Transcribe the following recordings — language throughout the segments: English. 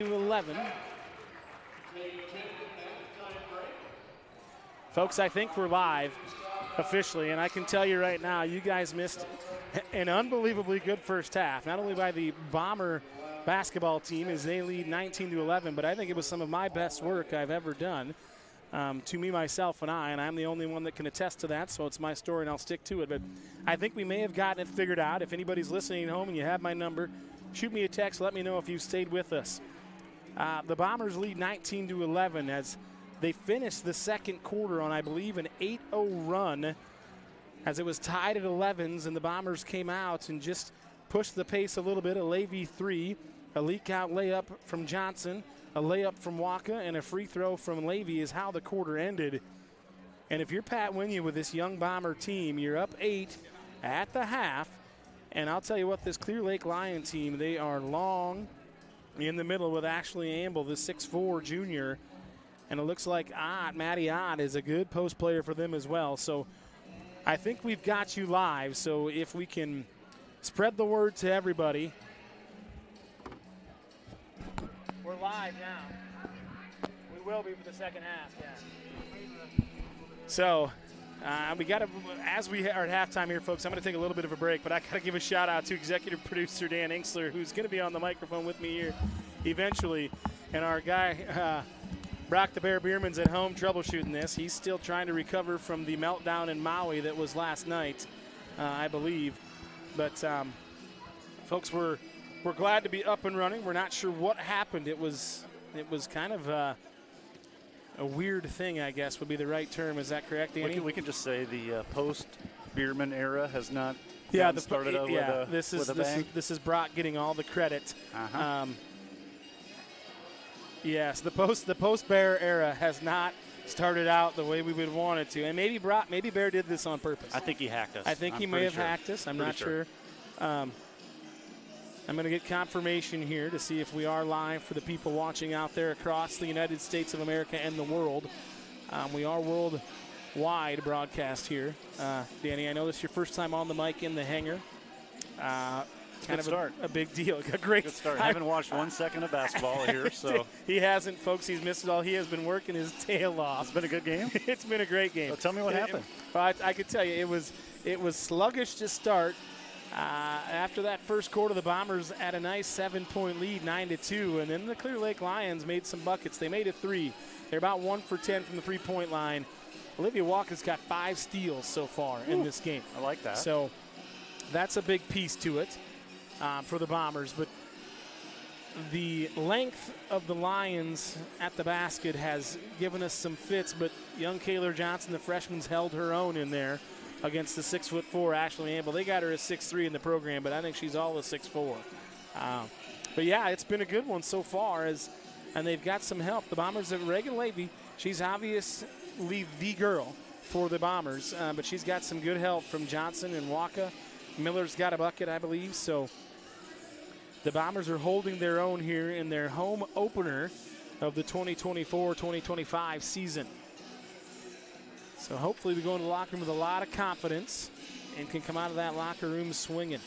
11. Folks, I think we're live officially, and I can tell you right now, you guys missed an unbelievably good first half, not only by the Bomber basketball team as they lead 19-11, but I think it was some of my best work I've ever done to me, myself, and I'm the only one that can attest to that, so it's my story and I'll stick to it. But I think we may have gotten it figured out. If anybody's listening at home and you have my number, shoot me a text, let me know if you've stayed with us. The Bombers lead 19-11 as they finished the second quarter on, I believe, an 8-0 run as it was tied at 11s, and the Bombers came out and just pushed the pace a little bit. A Levy 3, a leak-out layup from Johnson, a layup from Waka, and a free throw from Levy is how the quarter ended. And if you're Pat Winya with this young Bomber team, you're up 8 at the half, and I'll tell you what, this Clear Lake Lion team, they are long in the middle with Ashley Amble, the 6'4 junior. And it looks like Matty Ott is a good post player for them as well. So I think we've got you live. So if we can spread the word to everybody. We're live now. We will be for the second half, yeah. So we got to, as we are at halftime here, folks, I'm going to take a little bit of a break, but I got to give a shout out to executive producer Dan Inksler, who's going to be on the microphone with me here eventually. And our guy, Brock the Bear Bierman's at home troubleshooting this. He's still trying to recover from the meltdown in Maui that was last night, I believe. But, folks, we're glad to be up and running. We're not sure what happened. It was kind of a weird thing, I guess, would be the right term. Is that correct, Danny? We can just say the post-Bierman era has not started out with a bang. This is Brock getting all the credit. Uh-huh. Yes, the post Bear era has not started out the way we would want it to, and maybe Bear did this on purpose. I think he hacked us. I think he may have hacked us. I'm not sure. I'm going to get confirmation here to see if we are live for the people watching out there across the United States of America and the world. We are worldwide broadcast here. Danny, I know this is your first time on the mic in the hangar. Kind of a big deal. A great good start. I haven't watched 1 second of basketball here, so he hasn't, folks. He's missed it all. He has been working his tail off. It's been a good game. It's been a great game. So tell me what happened. I could tell you it was sluggish to start. After that first quarter, the Bombers had a nice 7-point lead, 9-2, and then the Clear Lake Lions made some buckets. They made a three. They're about 1 for 10 from the three-point line. Olivia Walker's got 5 steals so far in this game. I like that. So that's a big piece to it. For the Bombers, but the length of the Lions at the basket has given us some fits, but young Kaylor Johnson, the freshman's held her own in there against the 6'4" Ashley Amble. They got her a 6'3" in the program, but I think she's all a 6'4". But yeah, it's been a good one so far, and they've got some help. The Bombers have Reagan Levy. She's obviously the girl for the Bombers, but she's got some good help from Johnson and Waka. Miller's got a bucket, I believe, so the Bombers are holding their own here in their home opener of the 2024-2025 season. So hopefully we go into the locker room with a lot of confidence and can come out of that locker room swinging.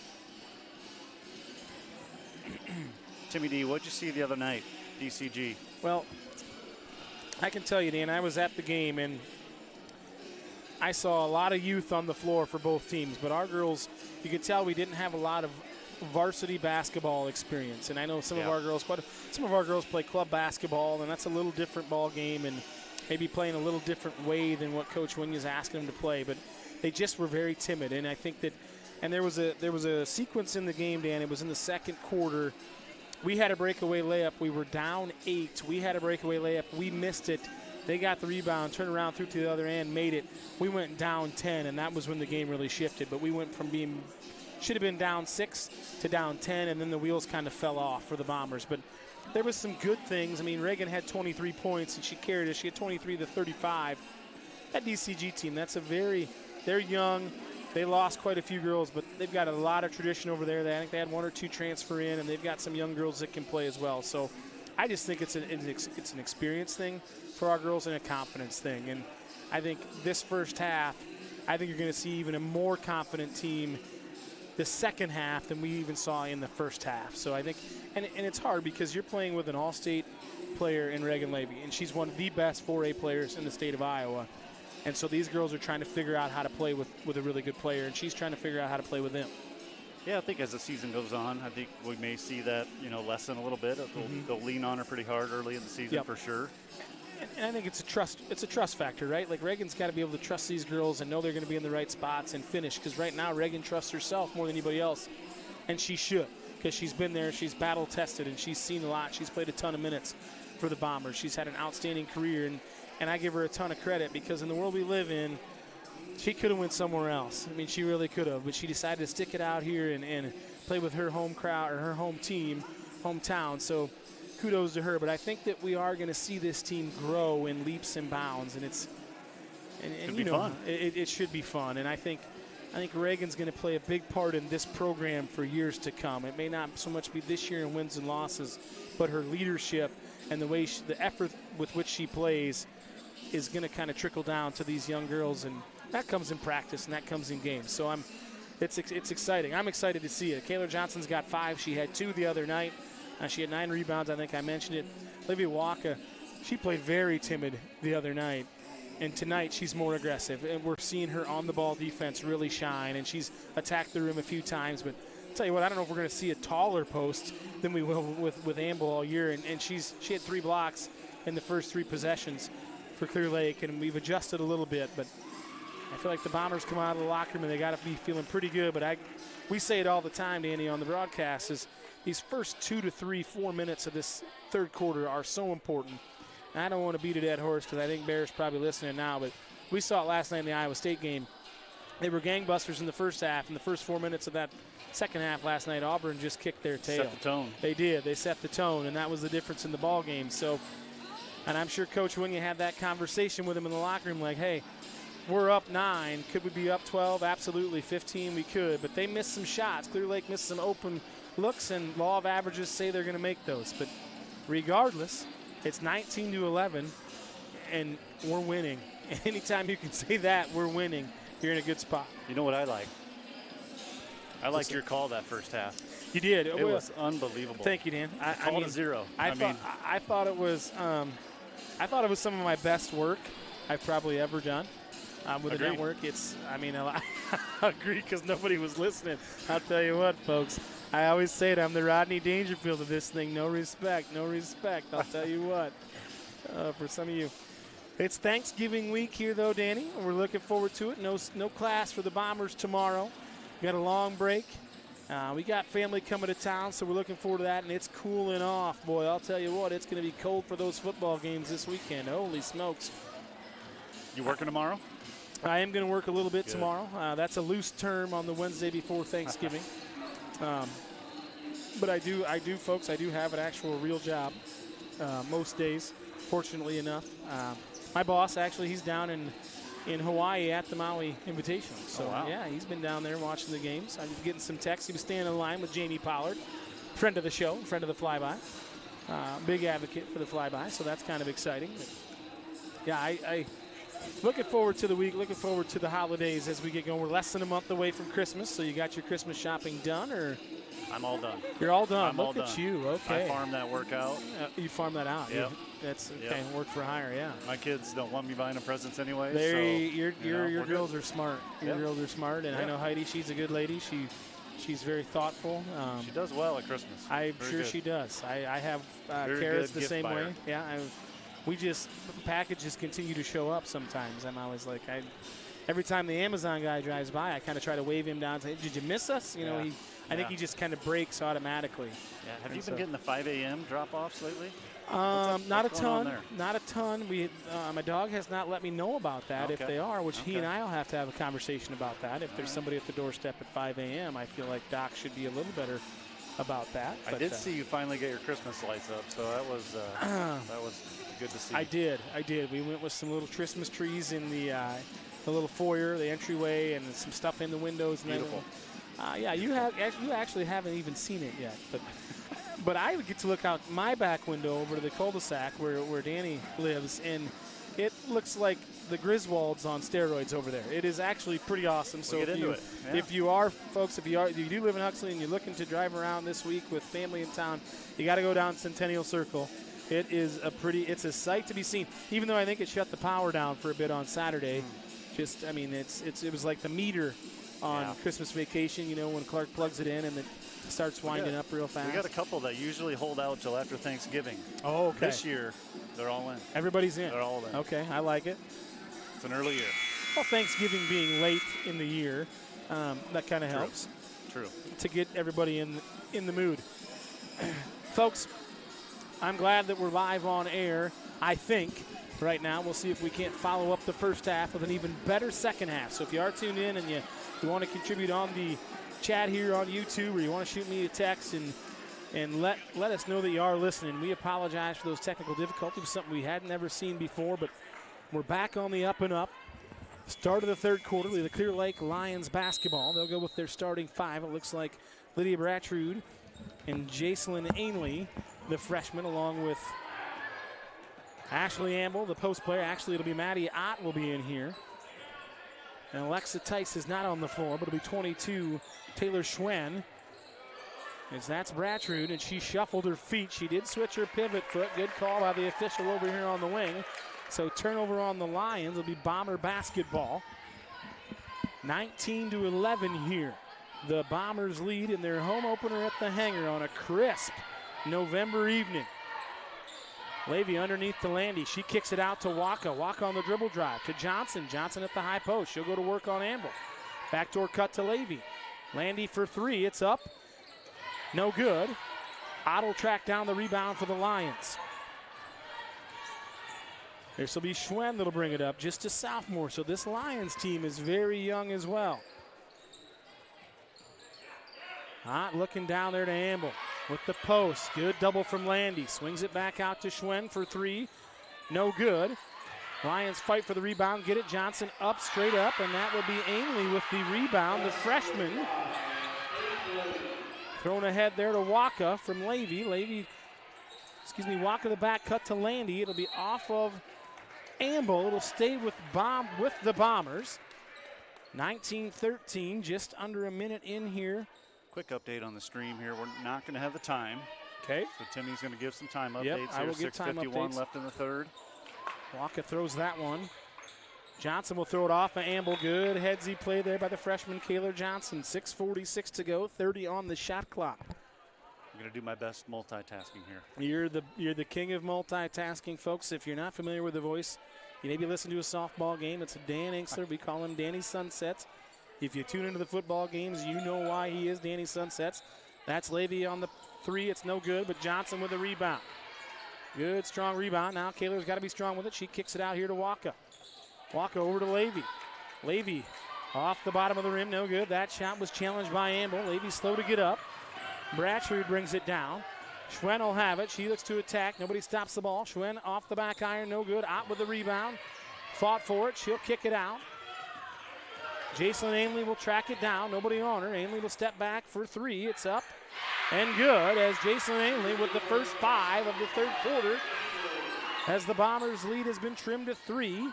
Timmy D, what'd you see the other night, DCG? Well, I can tell you, Dan, I was at the game, and I saw a lot of youth on the floor for both teams, but our girls, you could tell we didn't have a lot of varsity basketball experience. And I know some of our girls play club basketball, and that's a little different ball game and maybe playing a little different way than what Coach Winya's asking them to play. But they just were very timid, and I think that, and there was a sequence in the game, Dan. It was in the second quarter. We had a breakaway layup. We were down 8. We had a breakaway layup. We missed it. They got the rebound, turned around, threw to the other end, made it. We went down 10, and that was when the game really shifted. But we went from should have been down 6 to down 10, and then the wheels kind of fell off for the Bombers. But there was some good things. I mean, Reagan had 23 points, and she carried us. She had 23 to 35. That DCG team, they're young. They lost quite a few girls, but they've got a lot of tradition over there. I think they had 1 or 2 transfer in, and they've got some young girls that can play as well. So I just think it's an experience thing for our girls and a confidence thing. And I think this first half, I think you're going to see even a more confident team the second half than we even saw in the first half. So I think, and it's hard because you're playing with an all-state player in Reagan Levy, and she's one of the best 4A players in the state of Iowa. And so these girls are trying to figure out how to play with a really good player, and she's trying to figure out how to play with them. Yeah, I think as the season goes on, I think we may see that, lessen a little bit. They'll lean on her pretty hard early in the season for sure. And I think it's a trust factor, right? Like Reagan's got to be able to trust these girls and know they're going to be in the right spots and finish. Because right now Reagan trusts herself more than anybody else, and she should, because she's been there, she's battle tested, and she's seen a lot. She's played a ton of minutes for the Bombers. She's had an outstanding career, and I give her a ton of credit because in the world we live in, she could have went somewhere else. I mean, she really could have, but she decided to stick it out here and play with her home crowd or her home team, hometown. So kudos to her. But I think that we are going to see this team grow in leaps and bounds, and it should be fun. And I think Reagan's going to play a big part in this program for years to come. It may not so much be this year in wins and losses, but her leadership and the effort with which she plays is going to kind of trickle down to these young girls, and that comes in practice and that comes in games. So it's exciting. I'm excited to see it. Kayla Johnson's got 5. She had 2 the other night. She had 9 rebounds. I think I mentioned it. Olivia Walker, she played very timid the other night, and tonight she's more aggressive. And we're seeing her on-the-ball defense really shine, and she's attacked the rim a few times. But I'll tell you what, I don't know if we're going to see a taller post than we will with Amble all year. And she had 3 blocks in the first 3 possessions for Clear Lake, and we've adjusted a little bit. But I feel like the Bombers come out of the locker room and they got to be feeling pretty good. But we say it all the time, Danny, on the broadcast, is these first 2 to 3, 4 minutes of this third quarter are so important. And I don't want to beat a dead horse because I think Bear's probably listening now, but we saw it last night in the Iowa State game. They were gangbusters in the first half. In the first 4 minutes of that second half last night, Auburn just kicked their tail. Set the tone. They did. They set the tone, and that was the difference in the ball game. So, and I'm sure Coach Wing had that conversation with him in the locker room like, hey, we're up 9. Could we be up 12? Absolutely. 15, we could. But they missed some shots. Clear Lake missed some open looks, and law of averages say they're going to make those. But regardless, it's 19-11, and we're winning. Anytime you can say that, we're winning, you're in a good spot. You know what I like? I liked your call that first half. You did. It was unbelievable. Thank you, Dan. I mean, 0. I thought it was some of my best work I've probably ever done with the network. I agree because nobody was listening. I'll tell you what, folks. I always say it. I'm the Rodney Dangerfield of this thing. No respect, no respect. I'll tell you what. For some of you. It's Thanksgiving week here, though, Danny. We're looking forward to it. No class for the Bombers tomorrow. We got a long break. We got family coming to town, so we're looking forward to that. And it's cooling off, boy. I'll tell you what. It's going to be cold for those football games this weekend. Holy smokes. You working tomorrow? I am going to work a little bit tomorrow. That's a loose term on the Wednesday before Thanksgiving. But I do, folks. I do have an actual real job most days, fortunately enough. My boss, actually, he's down in Hawaii at the Maui Invitational. So, yeah, he's been down there watching the games. I'm getting some texts. He was standing in line with Jamie Ballard, friend of the show, friend of the flyby. Big advocate for the flyby, so that's kind of exciting. But, yeah, I looking forward to the week, looking forward to the holidays as we get going. We're less than a month away from Christmas, so you got your Christmas shopping done, or? I'm all done. You're all done. Look at you. Okay. I farm that work out. You farm that out. Yep. That's okay. Work for hire. Yeah. My kids don't want me buying them presents anyway. Your girls are smart. Your girls are smart, and I know Heidi. She's a good lady. She's very thoughtful. She does well at Christmas. I'm sure she does. I have carrots the same way. Yeah. Packages continue to show up sometimes. I'm always like, every time the Amazon guy drives by, I kind of try to wave him down and say, did you miss us? You know, I think he just kind of breaks automatically. Yeah. Have you been getting the 5 a.m. drop-offs lately? Not a ton. Not a ton. My dog has not let me know about that if they are, which he and I will have to have a conversation about that. If there's somebody at the doorstep at 5 a.m., I feel like Doc should be a little better about that. I did see you finally get your Christmas lights up, so that was good to see. I did. We went with some little Christmas trees in the little foyer, the entryway, and some stuff in the windows. Beautiful. You actually haven't even seen it yet, but I would get to look out my back window over to the cul-de-sac where Danny lives, and it looks like the Griswolds on steroids over there. It is actually pretty awesome. So if you are, folks, if you do live in Huxley and you're looking to drive around this week with family in town, you got to go down Centennial Circle. It is it's a sight to be seen. Even though I think it shut the power down for a bit on Saturday. Just, I mean, it was like the meter on Christmas Vacation, you know, when Clark plugs it in and it starts winding up real fast. We got a couple that usually hold out till after Thanksgiving. Oh, okay. This year, they're all in. Everybody's in. They're all in. Okay, I like it. It's an early year. Well, Thanksgiving being late in the year, that kind of helps. True. To get everybody in the mood. Folks, I'm glad that we're live on air, I think. Right now, we'll see if we can't follow up the first half with an even better second half. So if you are tuned in and you want to contribute on the chat here on YouTube, or you want to shoot me a text and let us know that you are listening. We apologize for those technical difficulties, something we hadn't ever seen before, but we're back on the up and up. Start of the third quarter, the Clear Lake Lions basketball. They'll go with their starting five. It looks like Lydia Brattrud and Jacelyn Ainley, the freshman, along with Ashley Amble, the post player. Actually, it'll be Maddie Ott will be in here. And Alexa Tice is not on the floor, but it'll be 22, Taylor Schwen. As that's Brattrud, and she shuffled her feet. She did switch her pivot foot. Good call by the official over here on the wing. So turnover on the Lions. It'll be Bomber basketball. 19-11 here. The Bombers lead in their home opener at the Hangar on a crisp November evening. Levy underneath to Landy. She kicks it out to Waka. Waka on the dribble drive to Johnson. Johnson at the high post. She'll go to work on Amble. Backdoor cut to Levy. Landy for three. It's up. No good. Ott will track down the rebound for the Lions. This will be Schwen that'll bring it up. Just a sophomore. So this Lions team is very young as well. Ott looking down there to Amble with the post. Good double from Landy. Swings it back out to Schwen for three. No good. Lions fight for the rebound. Get it. Johnson up, straight up, and that will be Ainley with the rebound. The freshman thrown ahead there to Waka from Levy. Waka the back cut to Landy. It'll be off of Amble. It'll stay with the Bombers. 19-13, just under a minute in here. Quick update on the stream here. We're not going to have the time. Okay. So Timmy's going to give some time updates. Yep, I will here. give time 6:51 updates. left in the third. Waka throws that one. Johnson will throw it off of Amble. Good headsy play there by the freshman Kaylor Johnson. 6:46 to go, 30 on the shot clock. I'm going to do my best multitasking here. You're the king of multitasking, folks. If you're not familiar with the voice, you maybe listen to a softball game. It's Dan Inkster. We call him Danny Sunsets. If you tune into the football games, you know why he is Danny Sunsets. That's Levy on the three. It's no good, but Johnson with the rebound. Good, strong rebound. Now Kaylor's got to be strong with it. She kicks it out here to Waka. Waka over to Levy. Levy off the bottom of the rim. No good. That shot was challenged by Amble. Levy slow to get up. Brattrud brings it down. Schwen will have it. She looks to attack. Nobody stops the ball. Schwen off the back iron. No good. Ott with the rebound. Fought for it. She'll kick it out. Jacelyn Ainley will track it down. Nobody on her. Ainley will step back for three. It's up and good as Jacelyn Ainley with the first five of the third quarter as the Bombers' lead has been trimmed to three.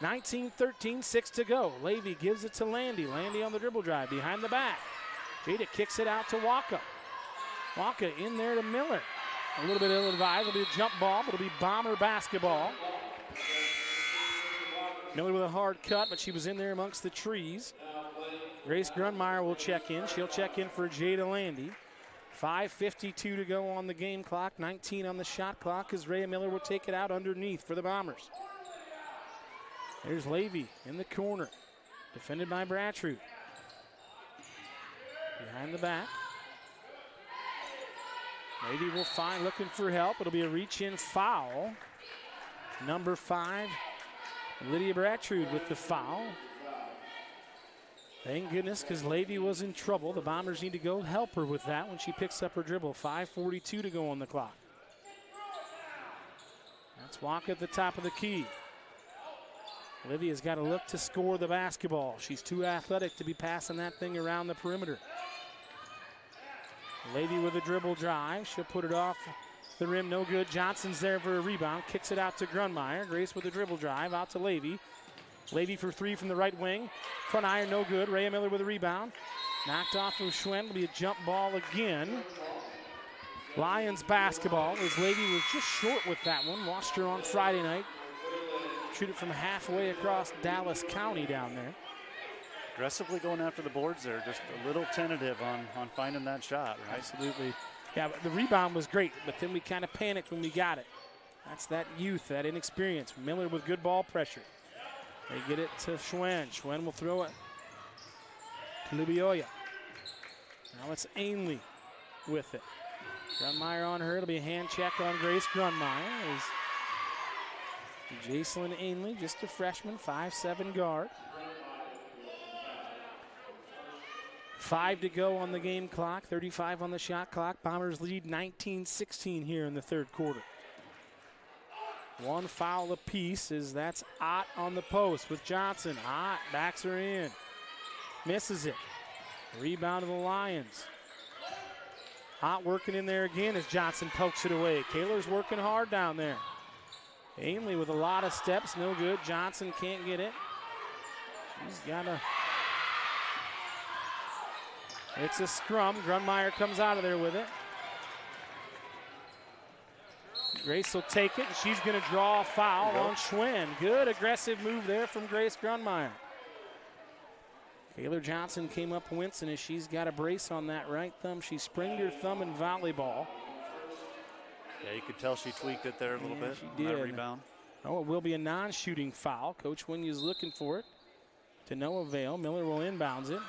19-13, 6 to go. Levy gives it to Landy. Landy on the dribble drive behind the back. Jada kicks it out to Waka. Waka in there to Miller. A little bit ill-advised. It'll be a jump ball, but it'll be Bomber basketball. Miller with a hard cut, but she was in there amongst the trees. Grace Grunmeyer will check in. She'll check in for Jada Landy. 5:52 to go on the game clock. 19 on the shot clock as Rhea Miller will take it out underneath for the Bombers. There's Levy in the corner. Defended by Brattrud. Behind the back. Levy will find, looking for help. It'll be a reach-in foul. Number 5, Lydia Brattrud with the foul. Thank goodness, because Levy was in trouble. The Bombers need to go help her with that when she picks up her dribble. 5:42 to go on the clock. That's Waka at the top of the key. Olivia's got to look to score the basketball. She's too athletic to be passing that thing around the perimeter. Levy with a dribble drive. She'll put it off the rim, no good. Johnson's there for a rebound. Kicks it out to Grunmeyer. Grace with a dribble drive out to Levy. Levy for three from the right wing. Front iron, no good. Rhea Miller with a rebound. Knocked off of Schwen. Will be a jump ball again. Lions basketball, as Levy was just short with that one. Watched her on Friday night. Shoot it from halfway across Dallas County down there. Aggressively going after the boards there. Just a little tentative on finding that shot, right? Absolutely. Yeah, but the rebound was great, but then we kind of panicked when we got it. That's that youth, that inexperience. Miller with good ball pressure. They get it to Schwen. Schwen will throw it to Lubioya. Now it's Ainley with it. Grunmeyer on her. It'll be a hand check on Grace Grunmeyer. Jacelyn Ainley, just a freshman, 5'7" guard. 5 to go on the game clock, 35 on the shot clock. Bombers lead 19-16 here in the third quarter. One foul apiece as that's Ott on the post with Johnson. Ott backs her in. Misses it. Rebound of the Lions. Ott working in there again as Johnson pokes it away. Kaler's working hard down there. Ainley with a lot of steps, no good. Johnson can't get it. He's got a... It's a scrum. Grunmeyer comes out of there with it. Grace will take it, and she's going to draw a foul on Schwen. Good aggressive move there from Grace Grunmeyer. Kaler Johnson came up wincing as she's got a brace on that right thumb. She sprained her thumb in volleyball. Yeah, you could tell she tweaked it there a little bit. She did. That rebound. Oh, it will be a non-shooting foul. Coach Winyu's looking for it. To no avail. Miller will inbounds it.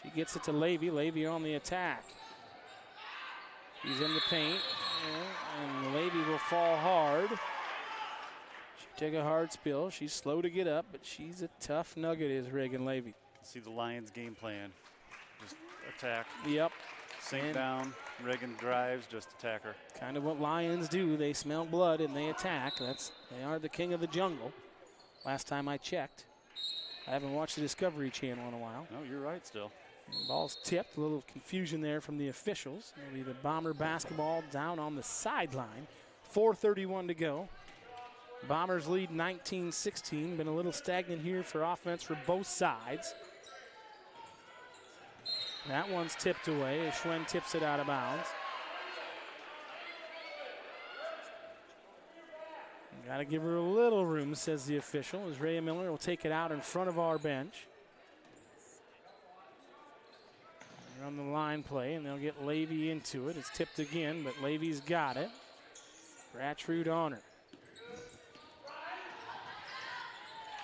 She gets it to Levy. Levy on the attack. He's in the paint. And Levy will fall hard. She took a hard spill. She's slow to get up, but she's a tough nugget, is Reagan Levy. See the Lions game plan. Just attack. Yep. Sink down. Reagan drives, just attack her. Kind of what Lions do. They smell blood and they attack. They are the king of the jungle. Last time I checked. I haven't watched the Discovery Channel in a while. No, you're right still. The ball's tipped. A little confusion there from the officials. It'll be the Bomber basketball down on the sideline. 4:31 to go. Bombers lead 19-16. Been a little stagnant here for offense for both sides. That one's tipped away as Schwen tips it out of bounds. Got to give her a little room, says the official, as Rhea Miller will take it out in front of our bench. They're on the line play, and they'll get Levy into it. It's tipped again, but Levy's got it. Bratrud on her.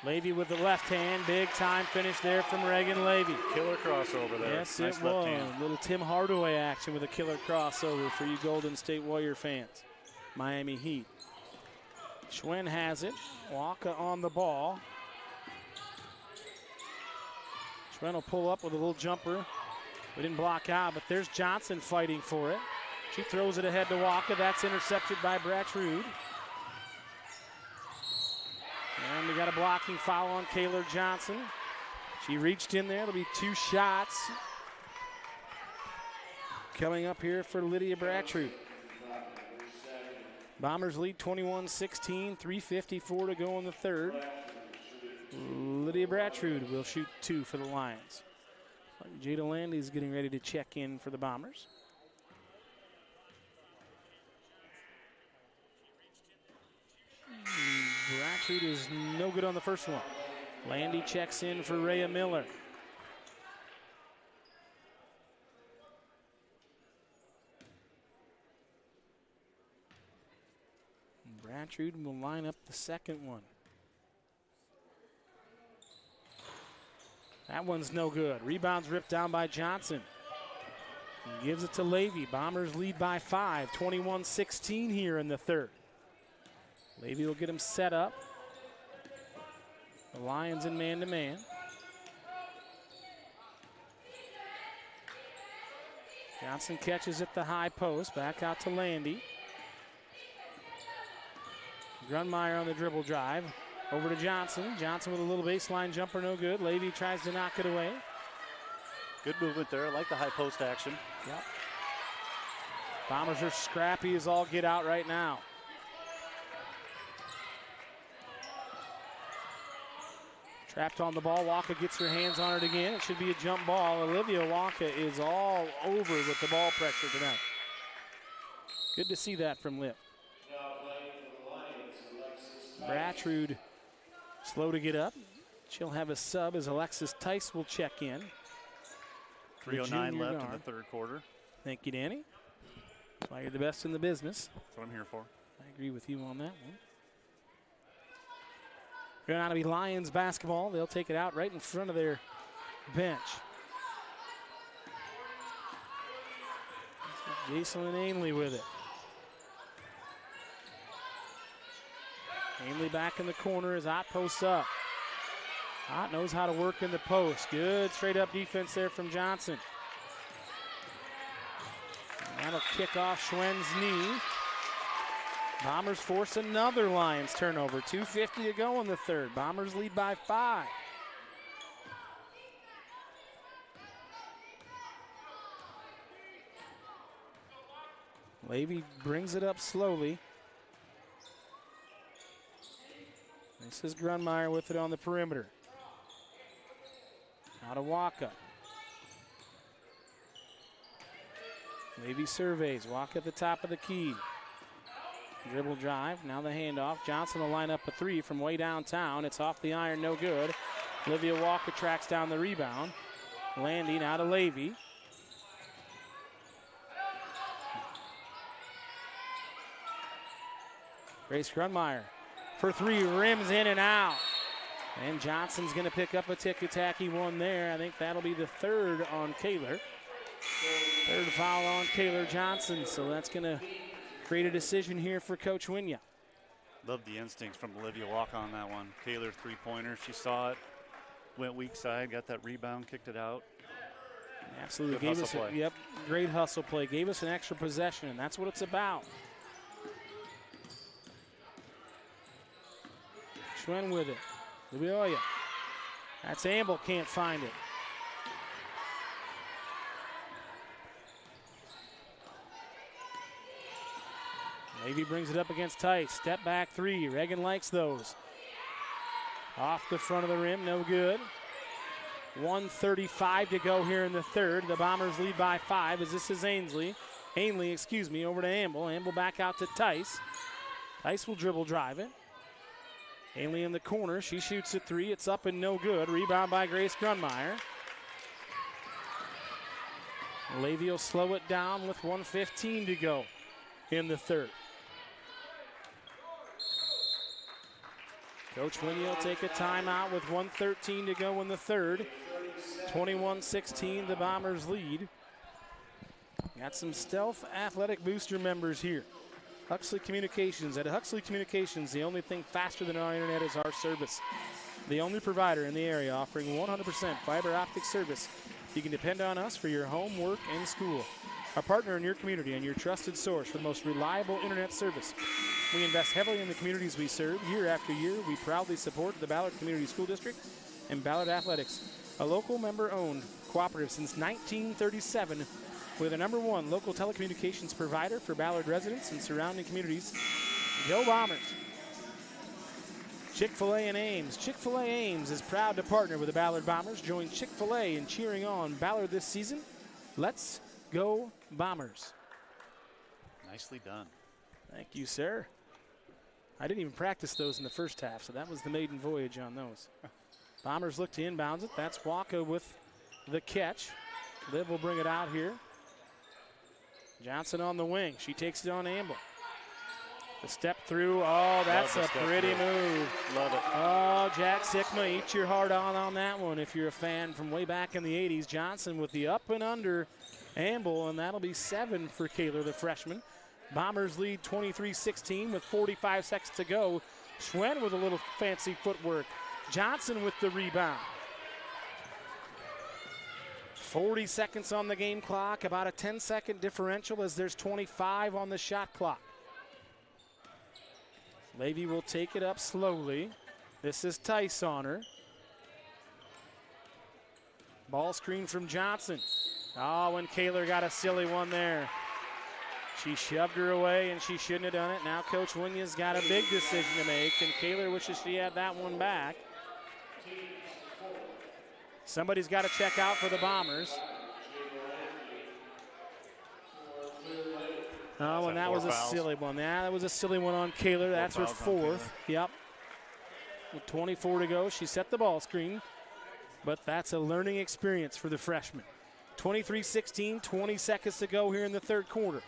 Levy with the left hand. Big time finish there from Reagan Levy. Killer crossover there. Yes, nice it was. A little Tim Hardaway action with a killer crossover for you Golden State Warrior fans. Miami Heat. Schwen has it. Waka on the ball. Schwen will pull up with a little jumper. We didn't block out, but there's Johnson fighting for it. She throws it ahead to Waka. That's intercepted by Bratrud. And we got a blocking foul on Kaler Johnson. She reached in there. It'll be 2 shots coming up here for Lydia Bratrud. Bombers lead 21-16, 3:54 to go in the third. Lydia Bratrud will shoot 2 for the Lions. Jada Landy's getting ready to check in for the Bombers. Bratrud is no good on the first one. Landy checks in for Rhea Miller. Bratrud will line up the second one. That one's no good. Rebound's ripped down by Johnson. He gives it to Levy. Bombers lead by 5, 21-16 here in the third. Levy will get him set up. The Lions in man-to-man. Johnson catches at the high post. Back out to Landy. Grunmeyer on the dribble drive. Over to Johnson. Johnson with a little baseline jumper, no good. Levy tries to knock it away. Good movement there. I like the high post action. Yep. Bombers are scrappy as all get out right now. Trapped on the ball. Waka gets her hands on it again. It should be a jump ball. Olivia Waka is all over with the ball pressure tonight. Good to see that from Lip. Brattrud slow to get up. She'll have a sub as Alexis Tice will check in. 3:09 left in the third quarter. Thank you, Danny. That's why you're the best in the business. That's what I'm here for. I agree with you on that one. Going to be Lions basketball. They'll take it out right in front of their bench. Jason Ainley with it. Ainley back in the corner as Ott posts up. Ott knows how to work in the post. Good straight up defense there from Johnson. And that'll kick off Schwenn's knee. Bombers force another Lions turnover. 2:50 to go in the third. Bombers lead by 5. Levy brings it up slowly. This is Grunmeyer with it on the perimeter. Out of Waka. Levy surveys. Waka at the top of the key. Dribble drive, now the handoff. Johnson will line up a 3 from way downtown. It's off the iron, no good. Olivia Walker tracks down the rebound. Landing out of Levy. Grace Grunmeyer for 3, rims in and out. And Johnson's going to pick up a ticky-tacky one there. I think that'll be the third on Kaler. Third foul on Kaler Johnson, so that's going to create a decision here for Coach Winya. Love the instincts from Olivia Walker on that one. Kaler three-pointer, she saw it, went weak side, got that rebound, kicked it out. Absolutely. Good hustle play. Great hustle play. Gave us an extra possession, and that's what it's about. Schwenn with it. Lubioya. That's Amble, can't find it. Levy brings it up against Tice. Step back 3. Reagan likes those. Off the front of the rim, no good. 1:35 to go here in the third. The Bombers lead by 5 as this is Ainley, over to Amble. Amble back out to Tice. Tice will dribble drive it. Ainley in the corner. She shoots a 3. It's up and no good. Rebound by Grace Grunmeyer. Levy will slow it down with 1:15 to go in the third. Coach Winya will take a timeout with 1:13 to go in the third. 21-16, the Bombers lead. Got some Stealth Athletic Booster members here. Huxley Communications. At Huxley Communications, the only thing faster than our internet is our service. The only provider in the area offering 100% fiber optic service. You can depend on us for your home, work, and school. Our partner in your community and your trusted source for the most reliable internet service. We invest heavily in the communities we serve. Year after year, we proudly support the Ballard Community School District and Ballard Athletics, a local member-owned cooperative since 1937 with the #1 local telecommunications provider for Ballard residents and surrounding communities. Go Bombers! Chick-fil-A and Ames. Chick-fil-A Ames is proud to partner with the Ballard Bombers. Join Chick-fil-A in cheering on Ballard this season. Let's go Bombers. Nicely done. Thank you, sir. I didn't even practice those in the first half, so that was the maiden voyage on those. Bombers look to inbounds it. That's Waka with the catch. Liv will bring it out here. Johnson on the wing. She takes it on Amble. The step through. Oh, that's a pretty move. Love it. Oh, Jack Sikma, eat your heart on that one if you're a fan from way back in the 80s. Johnson with the up and under Amble, and that'll be 7 for Kaler, the freshman. Bombers lead 23-16 with 45 seconds to go. Schwenn with a little fancy footwork. Johnson with the rebound. 40 seconds on the game clock, about a 10-second differential as there's 25 on the shot clock. Levy will take it up slowly. This is Tice on her. Ball screen from Johnson. Oh, and Kaler got a silly one there. She shoved her away, and she shouldn't have done it. Now Coach Winya's got a big decision to make, and Kaler wishes she had that one back. Somebody's got to check out for the Bombers. Oh, and that was a silly one. Yeah, that was a silly one on Kaler. That's her fourth. Yep. With 24 to go, she set the ball screen, but that's a learning experience for the freshman. 23-16, 20 seconds to go here in the third quarter.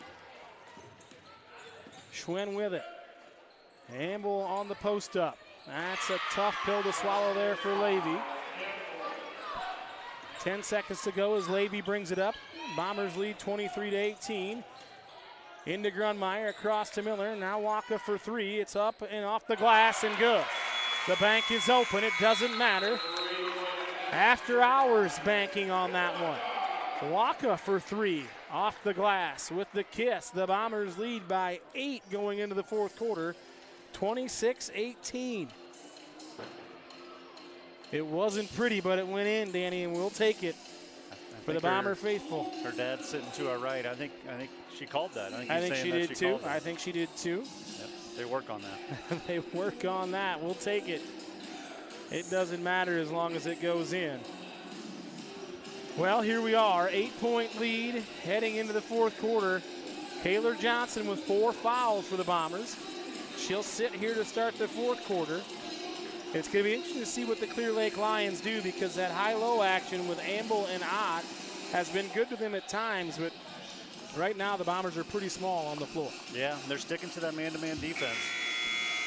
Schwen with it. Amble on the post up. That's a tough pill to swallow there for Levy. 10 seconds to go as Levy brings it up. Bombers lead 23-18. Into Grunmeyer, across to Miller. Now Waka for three. It's up and off the glass and good. The bank is open. It doesn't matter. After hours banking on that one. Waka for three. Off the glass with the kiss. The Bombers lead by 8 going into the fourth quarter. 26-18. It wasn't pretty, but it went in, Danny, and we'll take it for the Bomber faithful. Her dad's sitting to our right. I think she called that. I think she did too. I think she did too. Yep, they work on that. They work on that. We'll take it. It doesn't matter as long as it goes in. Well, here we are, 8-point lead heading into the fourth quarter. Kaler Johnson with 4 fouls for the Bombers. She'll sit here to start the fourth quarter. It's going to be interesting to see what the Clear Lake Lions do, because that high-low action with Amble and Ott has been good to them at times, but right now the Bombers are pretty small on the floor. Yeah, they're sticking to that man-to-man defense.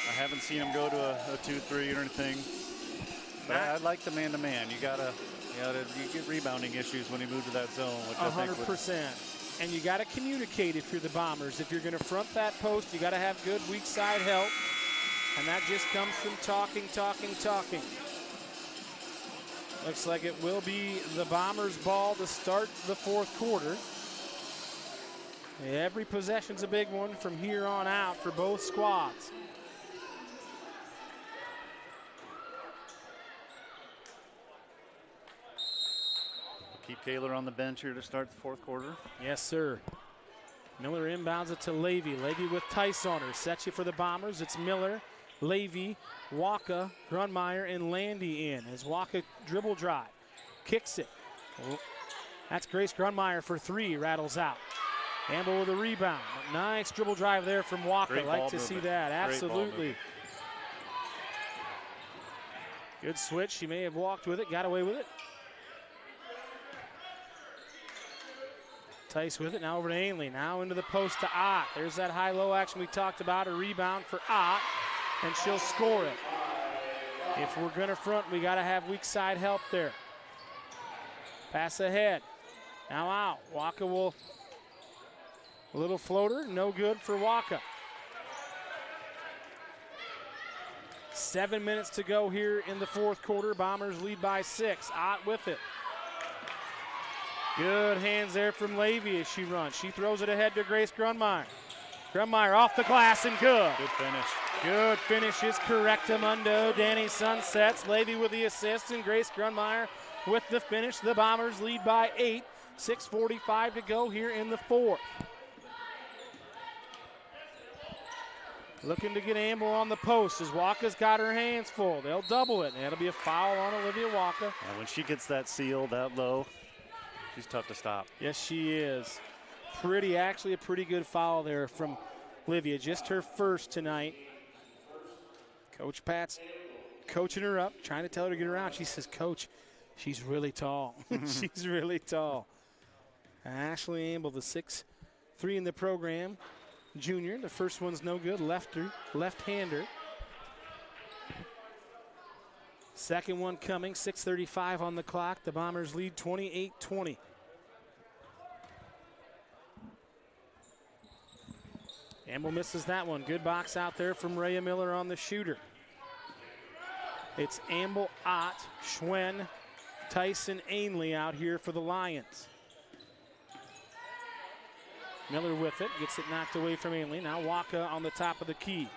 I haven't seen them go to a 2-3 or anything. But I like the man-to-man. You get rebounding issues when you move to that zone. 100%. And you got to communicate if you're the Bombers. If you're going to front that post, you got to have good weak side help. And that just comes from talking. Looks like it will be the Bombers' ball to start the fourth quarter. Every possession's a big one from here on out for both squads. Keep Kaler on the bench here to start the fourth quarter. Yes, sir. Miller inbounds it to Levy. Levy with Tice on her. Sets you for the Bombers. It's Miller, Levy, Waka, Grunmeyer, and Landy in as Waka dribble drive. Kicks it. That's Grace Grunmeyer for three. Rattles out. Amble with a rebound. Nice dribble drive there from Waka. Like to see that. Absolutely. Good switch. She may have walked with it. Got away with it. Tice with it, now over to Ainley. Now into the post to Ott. There's that high-low action we talked about. A rebound for Ott, and she'll score it. If we're going to front, we got to have weak side help there. Pass ahead. Now out. Waka will, a little floater, no good for Waka. 7 minutes to go here in the fourth quarter. Bombers lead by 6. Ott with it. Good hands there from Levy as she runs. She throws it ahead to Grace Grunmeyer. Grunmeyer off the glass and good. Good finish. Good finish is Correctamundo. Danny Sunsets. Levy with the assist and Grace Grunmeyer with the finish. The Bombers lead by 8. 6:45 to go here in the fourth. Looking to get Amble on the post as Waka's got her hands full. They'll double it, and it'll be a foul on Olivia Waka. And when she gets that seal that low, she's tough to stop. Yes, she is. Actually a pretty good foul there from Olivia. Just her first tonight. Coach Pat's coaching her up, trying to tell her to get around. She says, Coach, she's really tall. She's really tall. Ashley Amble, the 6'3" in the program. Junior, the first one's no good. Left-hander. Second one coming, 6:35 on the clock. The Bombers lead 28-20. Amble misses that one. Good box out there from Rhea Miller on the shooter. It's Amble, Ott, Schwen, Tyson, Ainley out here for the Lions. Miller with it, gets it knocked away from Ainley. Now Waka on the top of the key.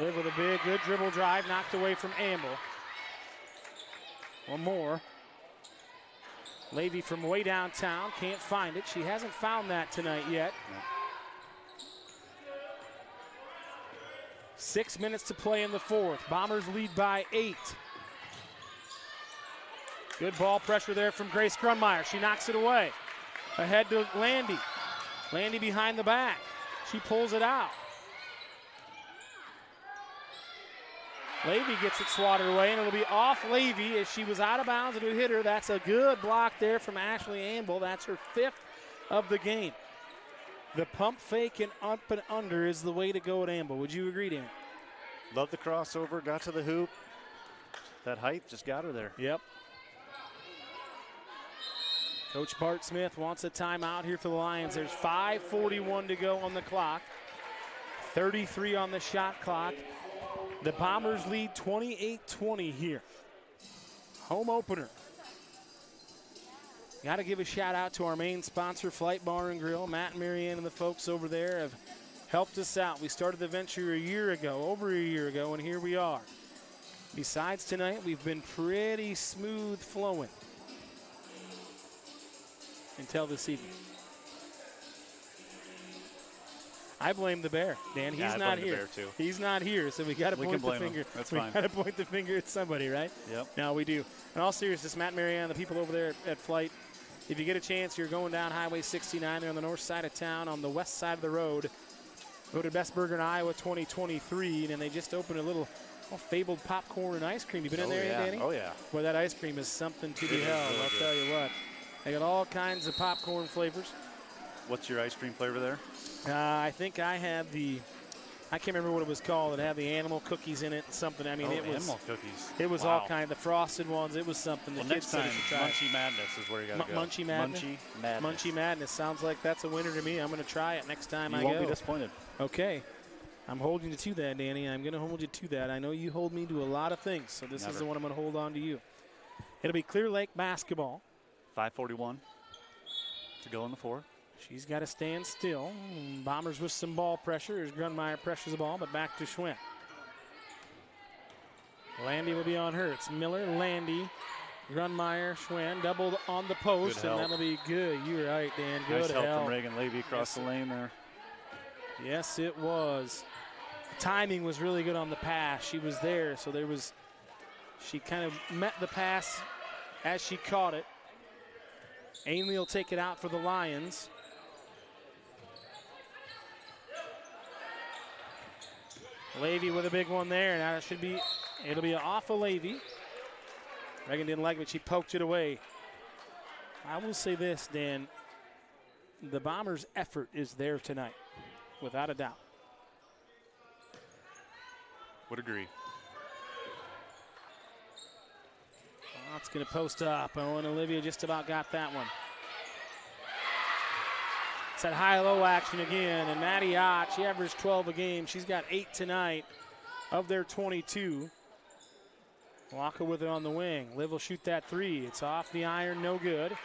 Liv with a big, good dribble drive, knocked away from Amble. One more. Levy from way downtown, can't find it. She hasn't found that tonight yet. No. 6 minutes to play in the fourth. Bombers lead by 8. Good ball pressure there from Grace Grunmeyer. She knocks it away. Ahead to Landy. Landy behind the back. She pulls it out. Levy gets it swatted away, and it'll be off Levy as she was out of bounds and it hit her. That's a good block there from Ashley Amble. That's her 5th of the game. The pump fake and up and under is the way to go at Amble. Would you agree, Dan? Love the crossover, got to the hoop. That height just got her there. Yep. Coach Bart Smith wants a timeout here for the Lions. There's 5:41 to go on the clock. 33 on the shot clock. The Bombers lead 28-20 here. Home opener. Got to give a shout out to our main sponsor, Flight Bar and Grill. Matt and Marianne and the folks over there have helped us out. We started the venture over a year ago, and here we are. Besides tonight, we've been pretty smooth flowing until this evening. I blame the Bear, Dan. He's not here. The Bear too. He's not here, so we got to point the finger. That's we fine. got to point the finger at somebody, right? Yep. No, we do. In all seriousness, Matt and Marianne, the people over there at Flight, if you get a chance, you're going down Highway 69. They're on the north side of town, on the west side of the road. Go to Best Burger in Iowa 2023, and they just opened a little fabled popcorn and ice cream. You been in there, Danny? Oh, yeah. Well, that ice cream is something to behold. Really I'll tell you what. They got all kinds of popcorn flavors. What's your ice cream flavor there? I think I had I can't remember what it was called. It had the animal cookies in it and something. I mean, it was animal cookies. It was all kind of the frosted ones. It was something. Well, next time, Munchie Madness is where you got to go. Munchie Madness? Munchie Madness. Sounds like that's a winner to me. I'm going to try it next time I go. You won't be disappointed. Okay. I'm holding you to that, Danny. I'm going to hold you to that. I know you hold me to a lot of things, so this is the one I'm going to hold on to you. It'll be Clear Lake basketball. 5:41 to go in the fourth. She's got to stand still. Bombers with some ball pressure as Grunmeyer pressures the ball, but back to Schwinn. Landy will be on her. It's Miller, Landy, Grunmeyer, Schwinn, doubled on the post, and that'll be good. You're right, Dan. Good nice help from Reagan Levy across the lane there. Yes, it was. Timing was really good on the pass. She was there, so she kind of met the pass as she caught it. Ainley will take it out for the Lions. Levy with a big one there. Now it'll be off of Levy. Reagan didn't like it, but she poked it away. I will say this, Dan. The Bombers' effort is there tonight, without a doubt. Would agree. It's going to post up. Oh, and Olivia just about got that one. It's that high-low action again. And Maddie Ott, she averaged 12 a game. She's got 8 tonight of their 22. Walker with it on the wing. Liv will shoot that three. It's off the iron, no good.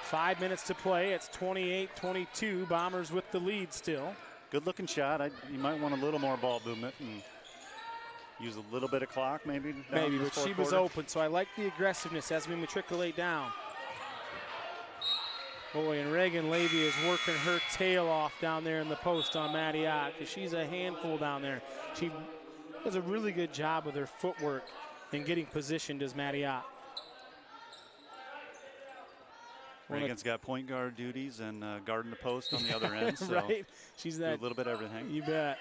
5 minutes to play. It's 28-22. Bombers with the lead still. Good-looking shot. You might want a little more ball movement and use a little bit of clock maybe. Maybe, but she was open, so I like the aggressiveness as we matriculate down. Boy, and Reagan Levy is working her tail off down there in the post on Maddie Ott because she's a handful down there. She does a really good job with her footwork and getting positioned as Maddie Ott. Reagan's got point guard duties and guarding the post on the other end. So right. She's that. Do a little bit of everything. You bet.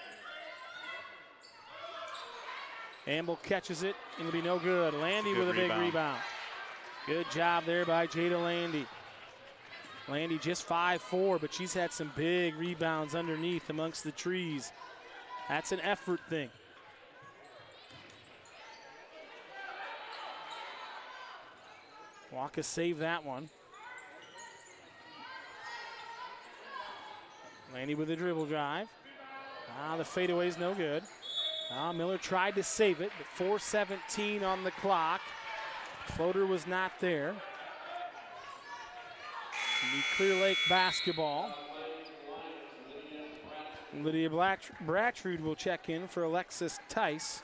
Amble catches it, and it'll be no good. Landy with a big rebound. Good job there by Jada Landy. Landy just 5'4", but she's had some big rebounds underneath amongst the trees. That's an effort thing. Waka saved that one. Landy with a dribble drive. The fadeaway's no good. Miller tried to save it, but 4:17 on the clock. Floater was not there. Clear Lake basketball. Lydia Brattrud will check in for Alexis Tice.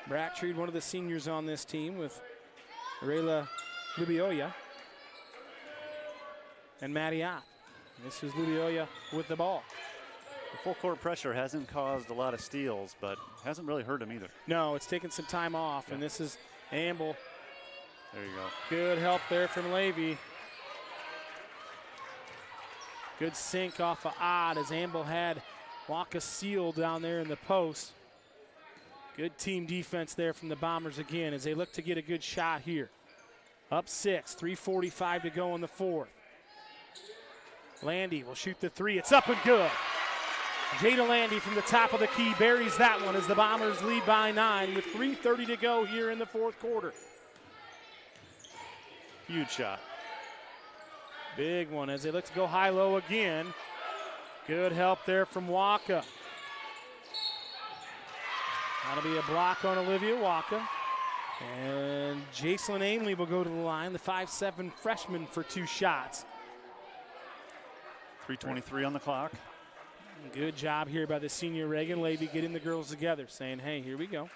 Brattrud, one of the seniors on this team with Rayla Libioya. and Mattiot. This is Lubioya with the ball. The full court pressure hasn't caused a lot of steals, but hasn't really hurt him either. No, it's taken some time off, and this is Amble. There you go. Good help there from Levy. Good sink off of Odd as Amble had Waka sealed down there in the post. Good team defense there from the Bombers again as they look to get a good shot here. Up 6, 3:45 to go in the fourth. Landy will shoot the three. It's up and good. Jada Landy from the top of the key buries that one as the Bombers lead by 9 with 3:30 to go here in the fourth quarter. Huge shot. Big one as they look to go high-low again. Good help there from Waka. That'll be a block on Olivia Waka. And Jacelyn Ainley will go to the line, the 5'7" freshman, for 2 shots. 3:23 on the clock. Good job here by the senior Reagan Levy getting the girls together, saying, hey, here we go.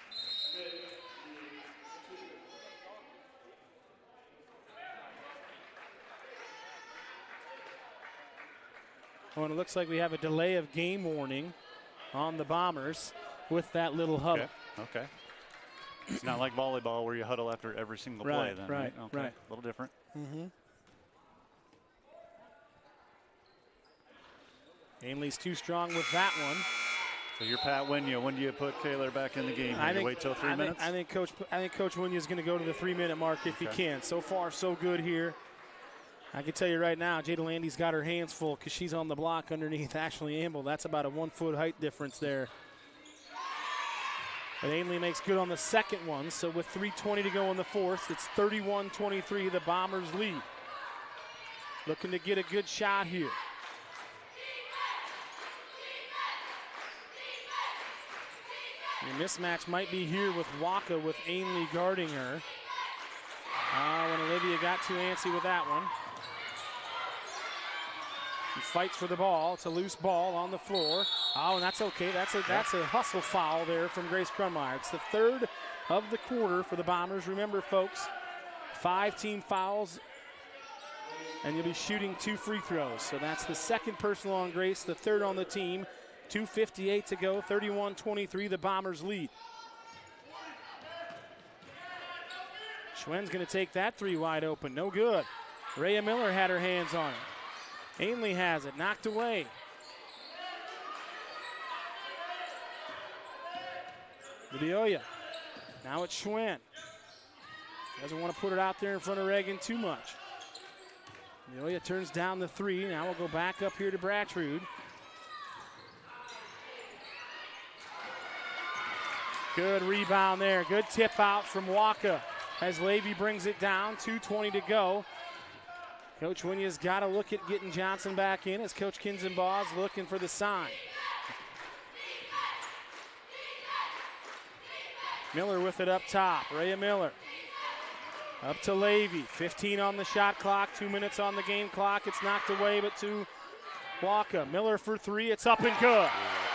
Well, and it looks like we have a delay of game warning on the Bombers with that little huddle. Okay. It's not like volleyball where you huddle after every single play then. Right. Okay. A little different. Mm-hmm. Ainley's too strong with that one. So you're Pat Winya. When do you put Kaler back in the game? You wait till 3 minutes? I think Coach Winya is going to go to the 3-minute mark if he can. So far, so good here. I can tell you right now, Jada Landy's got her hands full because she's on the block underneath Ashley Amble. That's about a 1-foot height difference there. But Ainley makes good on the second one. So with 3:20 to go in the fourth, it's 31-23, the Bombers lead. Looking to get a good shot here. The mismatch might be here with Waka with Ainley guarding her. When Olivia got too antsy with that one. He fights for the ball. It's a loose ball on the floor. Oh, and that's okay. That's a hustle foul there from Grace Crummeyer. It's the third of the quarter for the Bombers. Remember, folks, 5 team fouls, and you'll be shooting 2 free throws. So that's the second personal on Grace, the third on the team. 2:58 to go, 31-23, the Bombers lead. Schwenn's going to take that 3 wide open. No good. Rhea Miller had her hands on it. Ainley has it, knocked away. Lubioya. Now it's Schwenn. Doesn't want to put it out there in front of Reagan too much. Lubioya turns down the 3. Now we'll go back up here to Brattrud. Good rebound there. Good tip out from Waka as Levy brings it down. 2:20 to go. Coach Winya's got to look at getting Johnson back in as Coach Kinzenbaugh's looking for the sign. Miller with it up top. Rhea Miller. Up to Levy. 15 on the shot clock. 2 minutes on the game clock. It's knocked away, but to Waka. Miller for 3. It's up and good.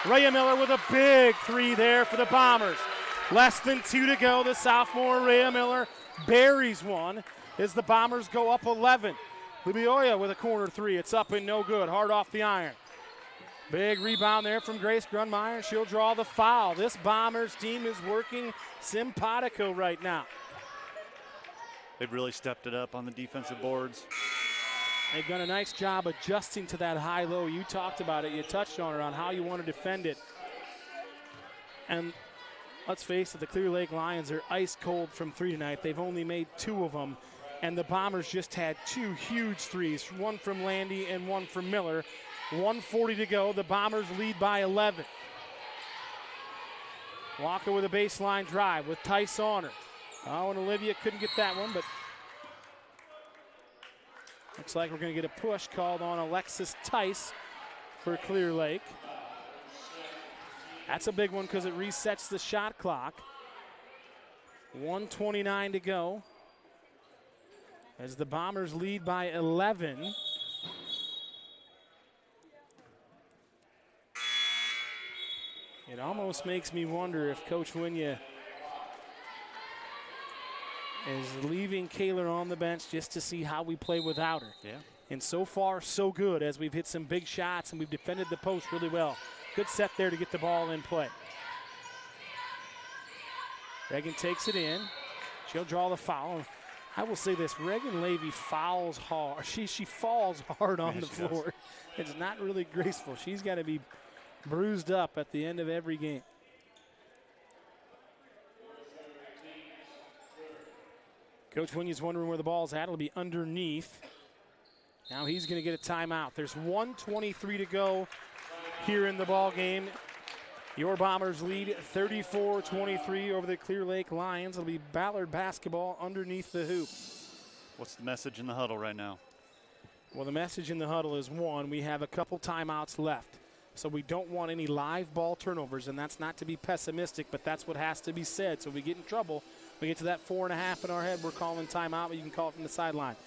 Rhea Miller with a big 3 there for the Bombers. Less than 2 to go. The sophomore Rhea Miller buries one as the Bombers go up 11. Lubioya with a corner 3. It's up and no good. Hard off the iron. Big rebound there from Grace Grunmeyer. She'll draw the foul. This Bombers team is working simpatico right now. They've really stepped it up on the defensive boards. They've done a nice job adjusting to that high-low. You talked about it. You touched on it, on how you want to defend it. And let's face it, the Clear Lake Lions are ice cold from 3 tonight. They've only made 2 of them. And the Bombers just had 2 huge 3s, one from Landy and one from Miller. 1:40 to go. The Bombers lead by 11. Walker with a baseline drive with Tice on her. Oh, and Olivia couldn't get that one, but looks like we're going to get a push called on Alexis Tice for Clear Lake. That's a big one because it resets the shot clock. 1:29 to go as the Bombers lead by 11. It almost makes me wonder if Coach Winya is leaving Kaler on the bench just to see how we play without her. Yeah. And so far, so good, as we've hit some big shots and we've defended the post really well. Good set there to get the ball in play. Reagan takes it in. She'll draw the foul. I will say this, Reagan Levy fouls hard. She falls hard on the floor. It's not really graceful. She's got to be bruised up at the end of every game. Coach Winya's wondering where the ball's at. It'll be underneath. Now he's going to get a timeout. There's 1:23 to go here in the ball game. Your Bombers lead 34-23 over the Clear Lake Lions. It'll be Ballard basketball underneath the hoop. What's the message in the huddle right now? Well, the message in the huddle is, one, we have a couple timeouts left. So we don't want any live ball turnovers, and that's not to be pessimistic, but that's what has to be said. So if we get in trouble, we get to that 4.5 in our head, we're calling timeout, but you can call it from the sideline.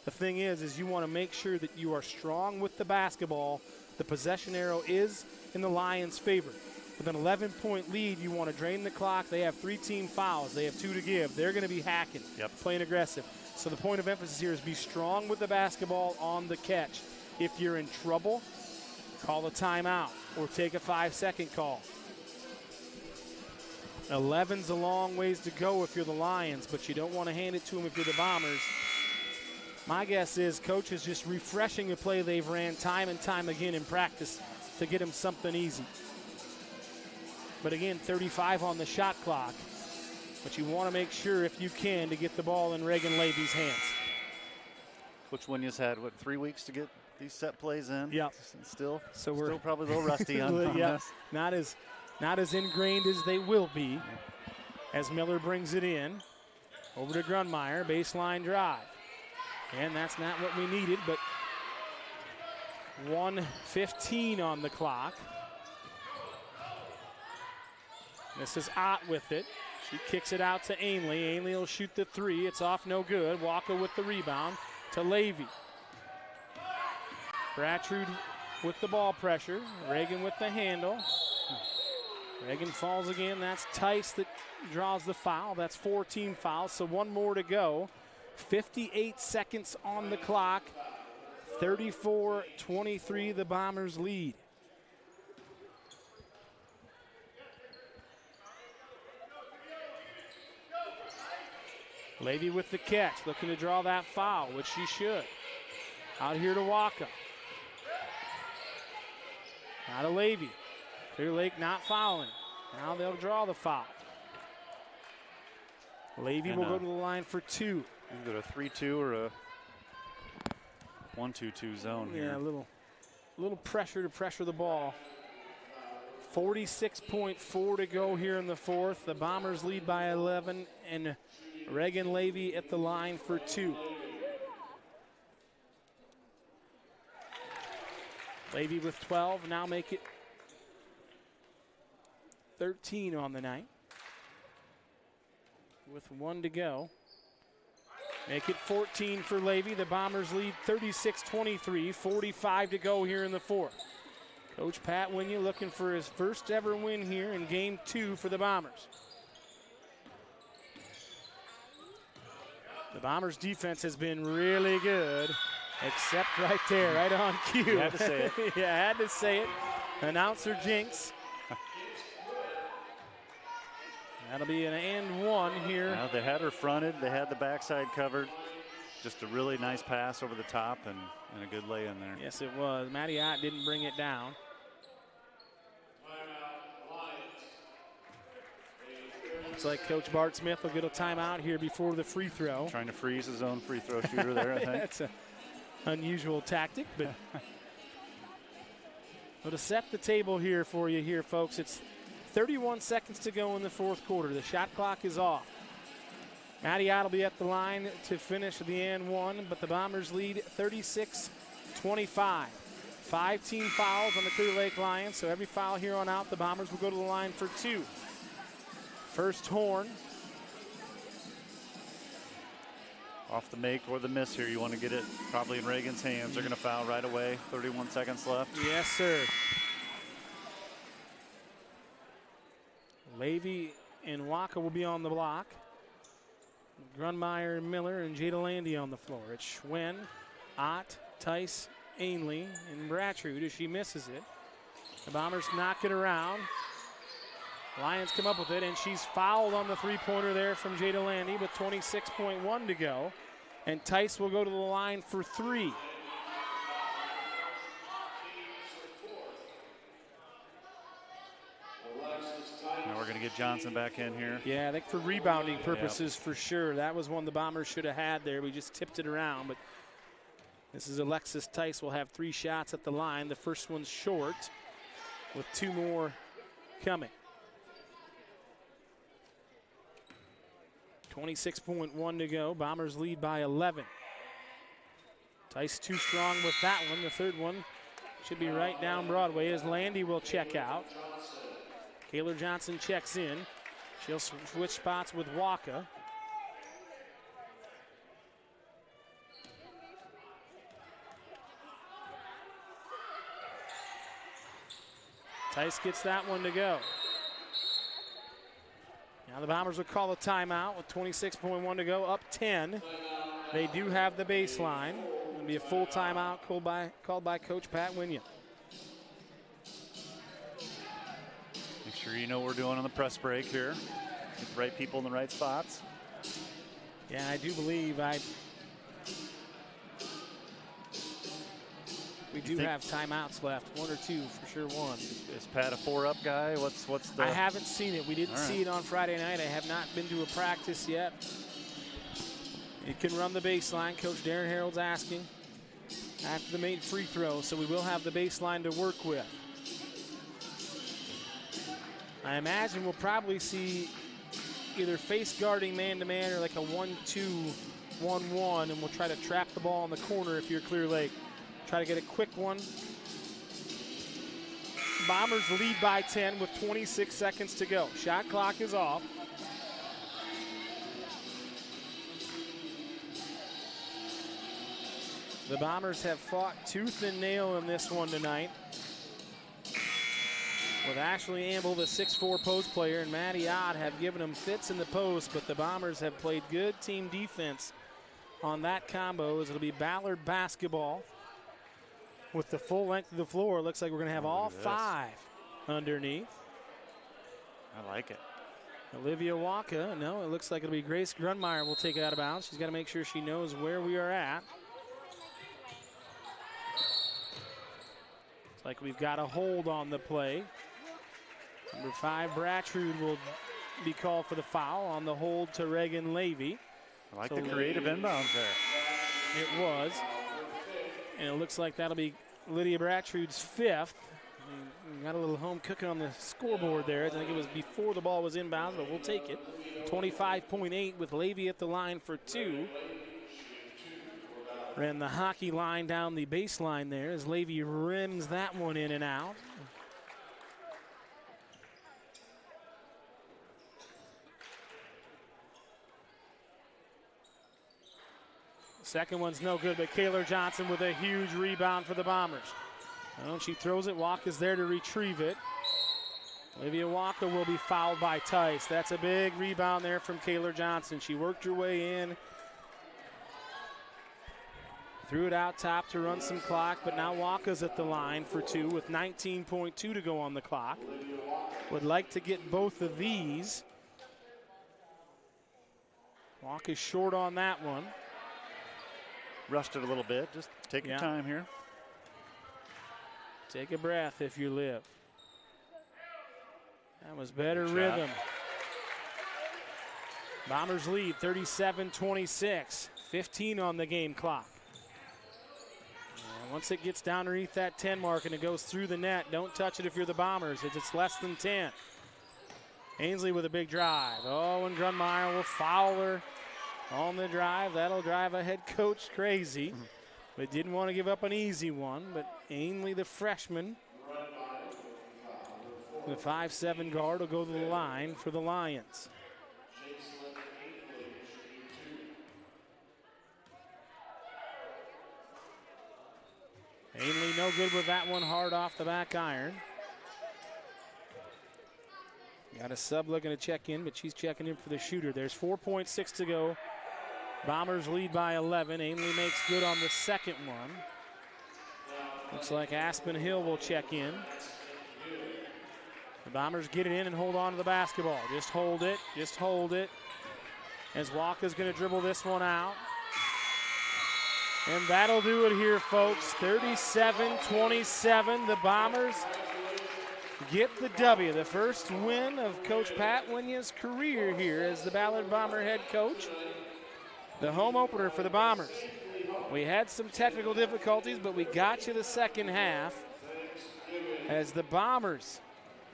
The thing is you want to make sure that you are strong with the basketball. The possession arrow is in the Lions' favor. With an 11-point lead, you want to drain the clock. They have 3 team fouls. They have 2 to give. They're going to be hacking, playing aggressive. So the point of emphasis here is be strong with the basketball on the catch. If you're in trouble, call a timeout or take a 5-second call. 11's a long ways to go if you're the Lions, but you don't want to hand it to them if you're the Bombers. My guess is Coach is just refreshing a play they've ran time and time again in practice to get them something easy. But again, 35 on the shot clock. But you want to make sure, if you can, to get the ball in Reagan Levy's hands. Coach Winya's had, 3 weeks to get these set plays in? Yep. Still we're probably a little rusty on this. Not as ingrained as they will be. As Miller brings it in. Over to Grunmeyer, baseline drive. And that's not what we needed, but 1:15 on the clock. This is Ott with it. She kicks it out to Ainley. Ainley will shoot the 3. It's off, no good. Walker with the rebound to Levy. Brattrud with the ball pressure. Reagan with the handle. Reagan falls again. That's Tice that draws the foul. That's 4 team fouls, so 1 more to go. 58 seconds on the clock. 34-23, the Bombers lead. Levy with the catch, looking to draw that foul, which she should. Out here to Waka. Out of Levy. Clear Lake not fouling. Now they'll draw the foul. Levy will go to the line for 2. You can go to 3-2 or a 1-2-2 zone here. Yeah, a little pressure to pressure the ball. 46.4 to go here in the 4th. The Bombers lead by 11, and Reagan Levy at the line for 2. Levy with 12, now make it 13 on the night. With 1 to go. Make it 14 for Levy. The Bombers lead 36-23, 45 to go here in the 4th. Coach Pat Winya looking for his first ever win here in game 2 for the Bombers. The Bombers' defense has been really good, except right there, right on cue. You had to say it. Yeah, I had to say it. Announcer jinx. That'll be an and 1 here. Now they had her fronted. They had the backside covered. Just a really nice pass over the top and a good lay in there. Yes, it was. Maddie Ott didn't bring it down. Looks like Coach Bart Smith will get a timeout here before the free throw. Trying to freeze his own free throw shooter there, I think. That's an unusual tactic, but to set the table here for you here, folks, it's 31 seconds to go in the 4th quarter. The shot clock is off. Maddie Ott will be at the line to finish the and 1, but the Bombers lead 36-25. 5 team fouls on the Clear Lake Lions, so every foul here on out, the Bombers will go to the line for 2. First horn. Off the make or the miss here. You want to get it probably in Reagan's hands. They're going to foul right away. 31 seconds left. Yes, sir. Levy and Waka will be on the block. Grunmeyer, Miller, and Jada Landy on the floor. It's Schwen, Ott, Tice, Ainley, and Brattrud as she misses it. The Bombers knock it around. Lions come up with it, and she's fouled on the three-pointer there from Jada Landy with 26.1 to go. And Tice will go to the line for 3. Now we're going to get Johnson back in here. Yeah, I think for rebounding purposes, for sure. That was one the Bombers should have had there. We just tipped it around, but this is Alexis Tice will have 3 shots at the line. The first one's short with 2 more coming. 26.1 to go. Bombers lead by 11. Tice too strong with that one. The third one should be right down Broadway as Landy will check out. Kayla Johnson checks in. She'll switch spots with Waka. Tice gets that one to go. Now the Bombers will call a timeout with 26.1 to go, up 10. They do have the baseline. It'll be a full timeout called by Coach Pat Winion. Make sure you know what we're doing on the press break here. Get the right people in the right spots. Yeah, I do believe we do have timeouts left, 1 or 2, for sure 1. Is Pat a 4-up guy? What's the? I haven't seen it. We didn't see it on Friday night. I have not been to a practice yet. It can run the baseline. Coach Darren Harold's asking after the main free throw, so we will have the baseline to work with. I imagine we'll probably see either face guarding man-to-man or like a 1-2-1-1, and we'll try to trap the ball in the corner if you're Clear Lake. Try to get a quick one. Bombers lead by 10 with 26 seconds to go. Shot clock is off. The Bombers have fought tooth and nail in this one tonight. With Ashley Amble, the 6'4" post player, and Maddie Ott have given them fits in the post, but the Bombers have played good team defense on that combo as it'll be Ballard basketball. With the full length of the floor, it looks like we're going to have all 5 underneath. I like it. Olivia Waka, no, it looks like it'll be Grace Grunmeyer will take it out of bounds. She's got to make sure she knows where we are at. It's like we've got a hold on the play. Number 5, Brattrud will be called for the foul on the hold to Reagan Levy. I like the creative inbounds there. It was. And it looks like that'll be Lydia Brattrud's 5th. We got a little home cooking on the scoreboard there. I think it was before the ball was inbound, but we'll take it. 25.8 with Levy at the line for 2. Ran the hockey line down the baseline there as Levy rims that one in and out. Second one's no good, but Kayla Johnson with a huge rebound for the Bombers. Well, she throws it. Waka's there to retrieve it. Olivia Waka will be fouled by Tice. That's a big rebound there from Kayla Johnson. She worked her way in. Threw it out top to run some clock, but now Waka's at the line for 2 with 19.2 to go on the clock. Would like to get both of these. Waka's short on that one. Rushed it a little bit. Just take your time here. Take a breath if you live. That was better rhythm. Bombers lead 37-26. 15 on the game clock. And once it gets down underneath that 10 mark and it goes through the net, don't touch it if you're the Bombers. It's less than 10. Ainsley with a big drive. Oh, and Grunmeyer will foul her on the drive. That'll drive a head coach crazy. But didn't want to give up an easy one. But Ainley, the freshman, the 5'7" guard, will go to the line for the Lions. Ainley no good with that one, hard off the back iron. Got a sub looking to check in, but she's checking in for the shooter. There's 4.6 to go. Bombers lead by 11. Ainley makes good on the second one. Looks like Aspen Hill will check in. The Bombers get it in and hold on to the basketball. Just hold it, just hold it. As Waka's going to dribble this one out. And that'll do it here, folks. 37-27. The Bombers get the W. The first win of Coach Pat Winya's career here as the Ballard Bomber head coach. The home opener for the Bombers. We had some technical difficulties, but we got you the second half as the Bombers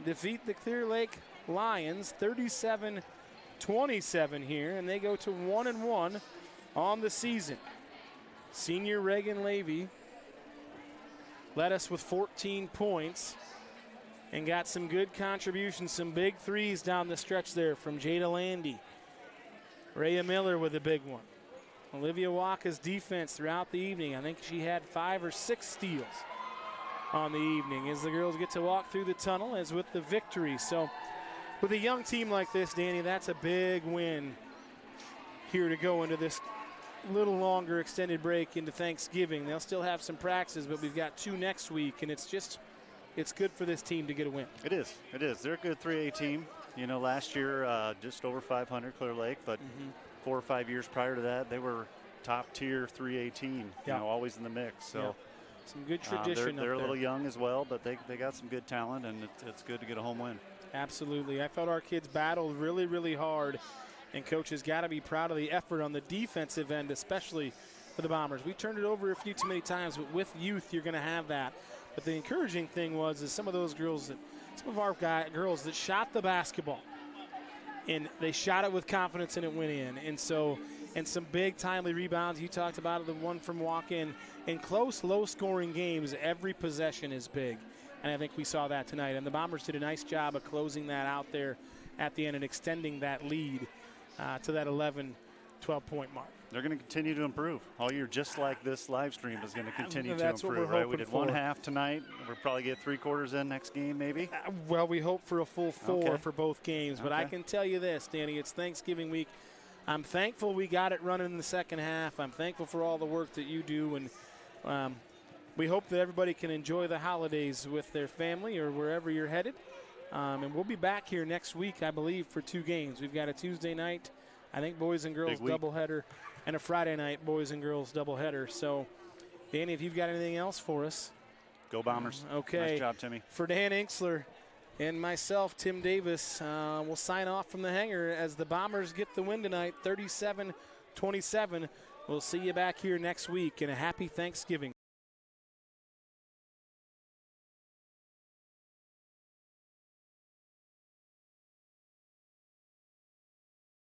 defeat the Clear Lake Lions 37-27 here, and they go to 1-1 on the season. Senior Reagan Levy led us with 14 points and got some good contributions, some big threes down the stretch there from Jada Landy. Rhea Miller with a big one. Olivia Waka's defense throughout the evening. I think she had 5 or 6 steals on the evening as the girls get to walk through the tunnel as with the victory. So with a young team like this, Danny, that's a big win here to go into this little longer extended break into Thanksgiving. They'll still have some practices, but we've got 2 next week, and it's good for this team to get a win. It is. They're a good 3A team. You know, last year just over 500 Clear Lake, but 4 or 5 years prior to that, they were top tier 3A team. You know, always in the mix. So some good tradition. They're a little young as well, but they got some good talent, and it's good to get a home win. Absolutely. I thought our kids battled really, really hard, and coaches got to be proud of the effort on the defensive end, especially for the Bombers. We turned it over a few too many times, but with youth, you're going to have that. But the encouraging thing was some of our girls that shot the basketball, and they shot it with confidence and it went in. And some big timely rebounds. You talked about it, the one from walk-in. In close, low-scoring games, every possession is big. And I think we saw that tonight. And the Bombers did a nice job of closing that out there at the end and extending that lead to that 11, 12-point mark. They're going to continue to improve all year, just like this live stream is going to continue to improve. That's what we're hoping We did for. 1 half tonight. We'll probably get 3 quarters in next game, maybe. Well, we hope for a full 4 for both games. But I can tell you this, Danny, it's Thanksgiving week. I'm thankful we got it running in the second half. I'm thankful for all the work that you do, and we hope that everybody can enjoy the holidays with their family or wherever you're headed. And we'll be back here next week, I believe, for 2 games. We've got a Tuesday night, I think, boys and girls doubleheader, and a Friday night boys and girls doubleheader. So, Danny, if you've got anything else for us. Go Bombers. Okay. Nice job, Timmy. For Dan Inksler and myself, Tim Davis, we'll sign off from the hangar as the Bombers get the win tonight, 37-27. We'll see you back here next week, and a happy Thanksgiving.